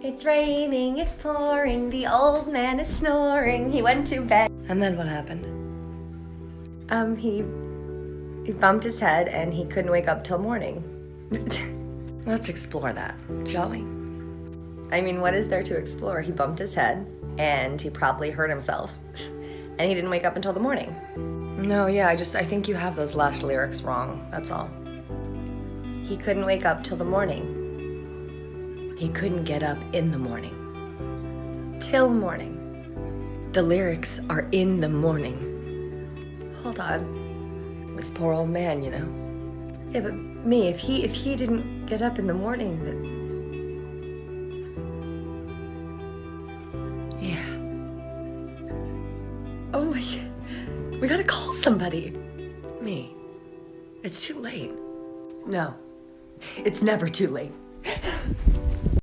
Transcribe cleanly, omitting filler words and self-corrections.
It's raining, it's pouring, the old man is snoring, he went to bed. And then what happened? He bumped his head and he couldn't wake up till morning. Let's explore that, shall we? I mean, what is there to explore? He bumped his head and he probably hurt himself. And he didn't wake up until the morning. No, yeah, I think you have those last lyrics wrong, that's all. He couldn't wake up till the morning. He couldn't get up in the morning. Till morning. The lyrics are in the morning. Hold on. This poor old man, you know. Yeah, but me, if he didn't get up in the morning, then... Yeah. Oh my God. We gotta call somebody. Me. It's too late. No. It's never too late.